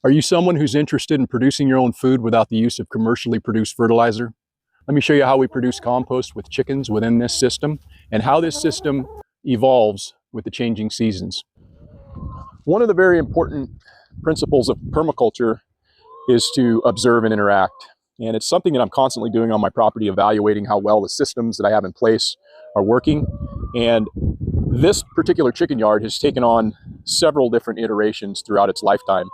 Are you someone who's interested in producing your own food without the use of commercially produced fertilizer? Let me show you how we produce compost with chickens within this system and how this system evolves with the changing seasons. One of the very important principles of permaculture is to observe and interact. And it's something that I'm constantly doing on my property, evaluating how well the systems that I have in place are working. And this particular chicken yard has taken on several different iterations throughout its lifetime.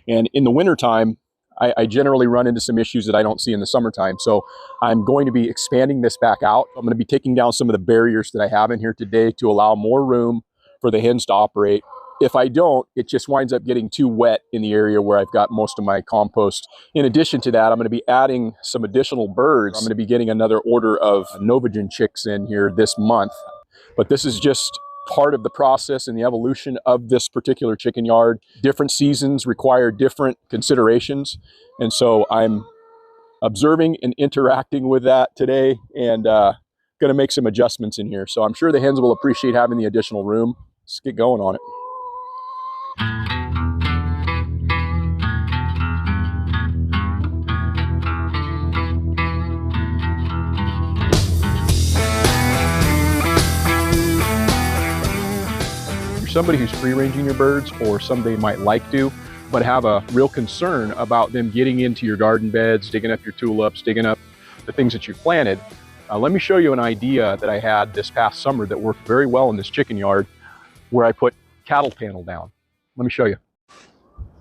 And in the wintertime, I generally run into some issues that I don't see in the summertime. So I'm going to be expanding this back out. I'm going to be taking down some of the barriers that I have in here today to allow more room for the hens to operate. If I don't, it just winds up getting too wet in the area where I've got most of my compost. In addition to that, I'm going to be adding some additional birds. I'm going to be getting another order of Novagen chicks in here this month. But this is just part of the process and the evolution of this particular chicken yard. Different seasons require different considerations. And so I'm observing and interacting with that today and going to make some adjustments in here. So I'm sure the hens will appreciate having the additional room. Let's get going on it. Somebody who's free-ranging your birds, or somebody might like to, but have a real concern about them getting into your garden beds, digging up your tulips, digging up the things that you've planted, let me show you an idea that I had this past summer that worked very well in this chicken yard, where I put cattle panel down. Let me show you.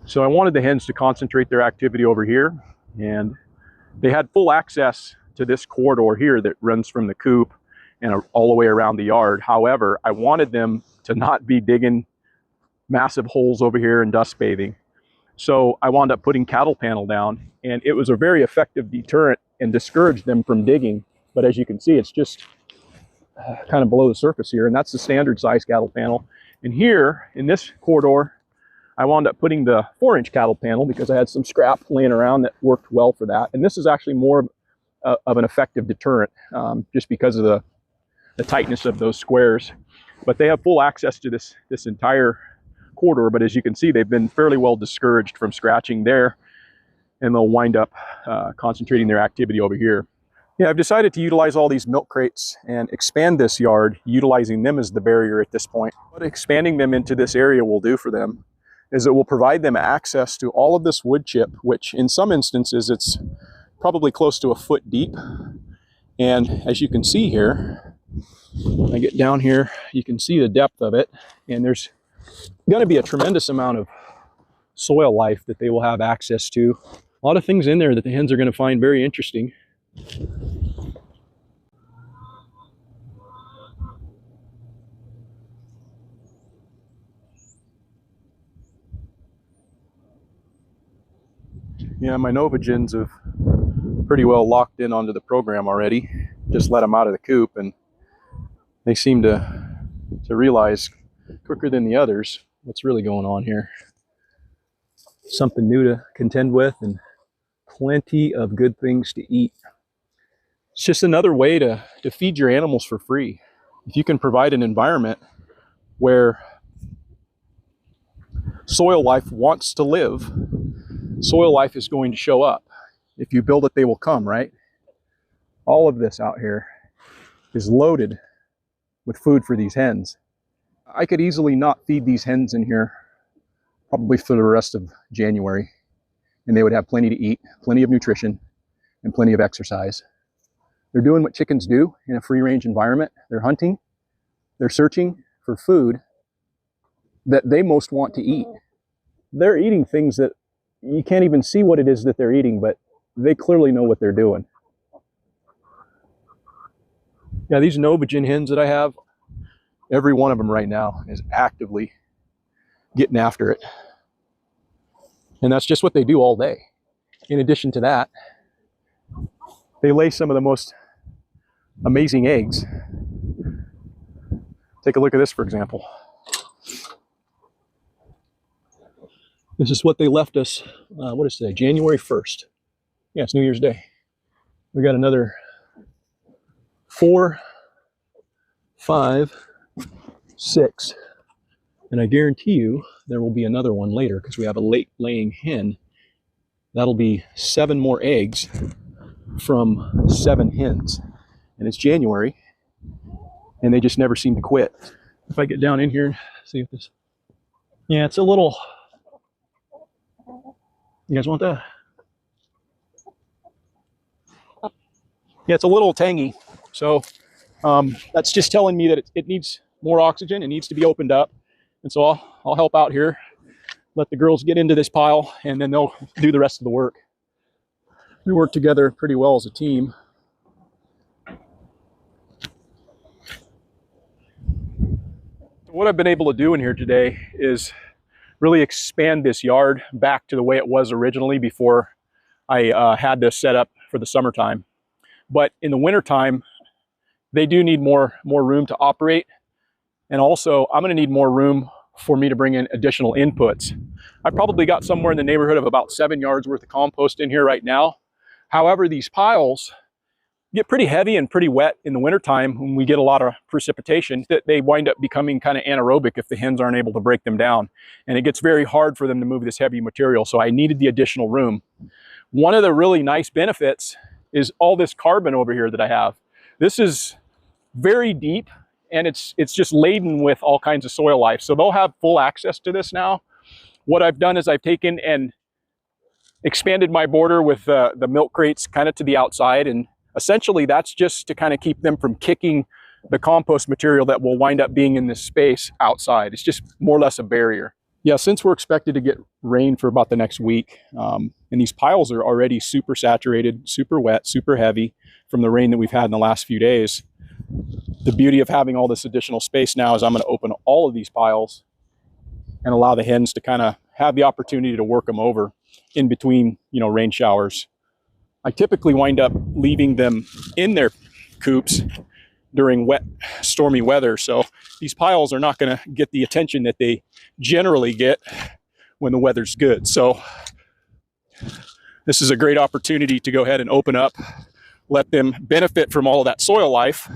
So I wanted the hens to concentrate their activity over here, and they had full access to this corridor here that runs from the coop and all the way around the yard. However, I wanted them to not be digging massive holes over here and dust bathing. So I wound up putting cattle panel down, and it was a very effective deterrent and discouraged them from digging. But as you can see, it's just kind of below the surface here, and that's the standard size cattle panel. And here in this corridor, I wound up putting the 4-inch cattle panel because I had some scrap laying around that worked well for that. And this is actually more of an effective deterrent just because of the tightness of those squares. But they have full access to this entire corridor. But as you can see, they've been fairly well discouraged from scratching there, and they'll wind up concentrating their activity over here. Yeah, I've decided to utilize all these milk crates and expand this yard, utilizing them as the barrier at this point. What expanding them into this area will do for them is it will provide them access to all of this wood chip, which in some instances it's probably close to a foot deep. And as you can see here, when I get down here, you can see the depth of it, and there's going to be a tremendous amount of soil life that they will have access to. A lot of things in there that the hens are going to find very interesting. Yeah, my Novagens have pretty well locked in onto the program already. Just let them out of the coop, and they seem to realize quicker than the others what's really going on here. Something new to contend with, and plenty of good things to eat. It's just another way to feed your animals for free. If you can provide an environment where soil life wants to live, soil life is going to show up. If you build it, they will come, right? All of this out here is loaded with food for these hens. I could easily not feed these hens in here probably for the rest of January, and they would have plenty to eat, plenty of nutrition, and plenty of exercise. They're doing what chickens do in a free-range environment. They're hunting, they're searching for food that they most want to eat. They're eating things that you can't even see what it is that they're eating, but they clearly know what they're doing. Yeah, these Novagen hens that I have, every one of them right now is actively getting after it. And that's just what they do all day. In addition to that, they lay some of the most amazing eggs. Take a look at this, for example. This is what they left us, what is today? January 1st. Yeah, it's New Year's Day. We got another 4, 5, 6, And I guarantee you there will be another one later because we have a late laying hen. That'll be 7 more eggs from 7 hens. And it's January and they just never seem to quit. If I get down in here, see if this, yeah, it's a little, you guys want that? Yeah, it's a little tangy. So that's just telling me that it needs more oxygen. It needs to be opened up. And so I'll help out here, let the girls get into this pile, and then they'll do the rest of the work. We work together pretty well as a team. What I've been able to do in here today is really expand this yard back to the way it was originally before I had this set up for the summertime. But in the wintertime, they do need more room to operate. And also, I'm going to need more room for me to bring in additional inputs. I probably got somewhere in the neighborhood of about 7 yards worth of compost in here right now. However, these piles get pretty heavy and pretty wet in the wintertime when we get a lot of precipitation, that they wind up becoming kind of anaerobic if the hens aren't able to break them down. And it gets very hard for them to move this heavy material, so I needed the additional room. One of the really nice benefits is all this carbon over here that I have. This is very deep and it's just laden with all kinds of soil life. So they'll have full access to this now. What I've done is I've taken and expanded my border with the milk crates kind of to the outside, and essentially that's just to kind of keep them from kicking the compost material that will wind up being in this space outside. It's just more or less a barrier. Yeah, since we're expected to get rain for about the next week, and these piles are already super saturated, super wet, super heavy from the rain that we've had in the last few days. The beauty of having all this additional space now is I'm going to open all of these piles and allow the hens to kind of have the opportunity to work them over in between, rain showers. I typically wind up leaving them in their coops during wet, stormy weather. So these piles are not going to get the attention that they generally get when the weather's good. So this is a great opportunity to go ahead and open up, let them benefit from all of that soil life.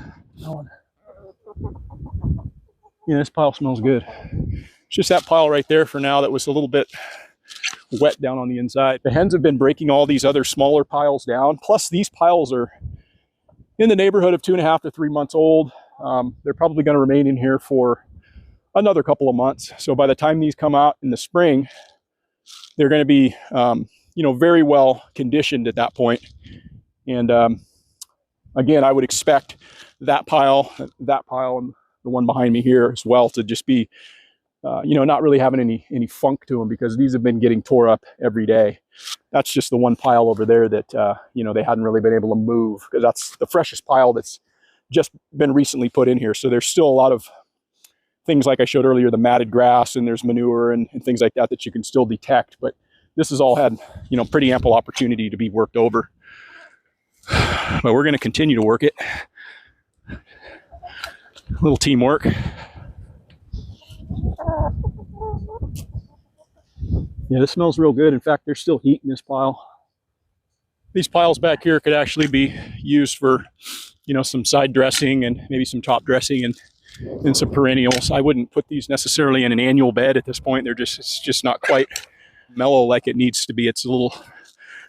Yeah, this pile smells good. It's just that pile right there for now that was a little bit wet down on the inside. The hens have been breaking all these other smaller piles down. Plus these piles are in the neighborhood of 2.5 to 3 months old. They're probably going to remain in here for another couple of months. So by the time these come out in the spring, they're going to be, very well conditioned at that point. And again, I would expect that pile, and the one behind me here as well, to just be, not really having any funk to them, because these have been getting tore up every day. That's just the one pile over there that, they hadn't really been able to move, because that's the freshest pile that's just been recently put in here. So there's still a lot of things like I showed earlier, the matted grass, and there's manure and things like that you can still detect. But this has all had, pretty ample opportunity to be worked over. But we're going to continue to work it. A little teamwork. Yeah, this smells real good. In fact, there's still heat in this pile. These piles back here could actually be used for, some side dressing and maybe some top dressing and some perennials. I wouldn't put these necessarily in an annual bed at this point. It's just not quite mellow like it needs to be. It's a little,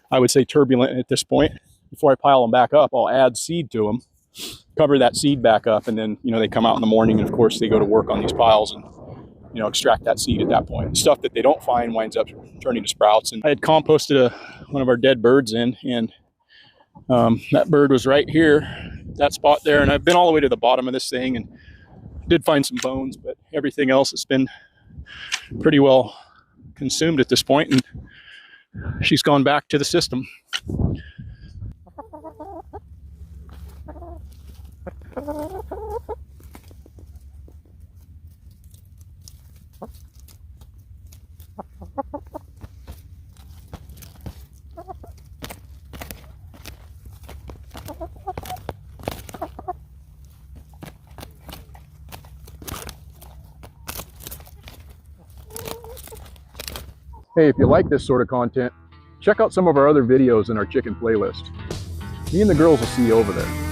I would say, turbulent at this point. Before I pile them back up, I'll add seed to them, cover that seed back up, and then, they come out in the morning, and of course they go to work on these piles and, extract that seed at that point. Stuff that they don't find winds up turning to sprouts. And I had composted one of our dead birds in, and that bird was right here, that spot there. And I've been all the way to the bottom of this thing and did find some bones, but everything else has been pretty well consumed at this point, and she's gone back to the system. Hey, if you like this sort of content, check out some of our other videos in our chicken playlist. Me and the girls will see you over there.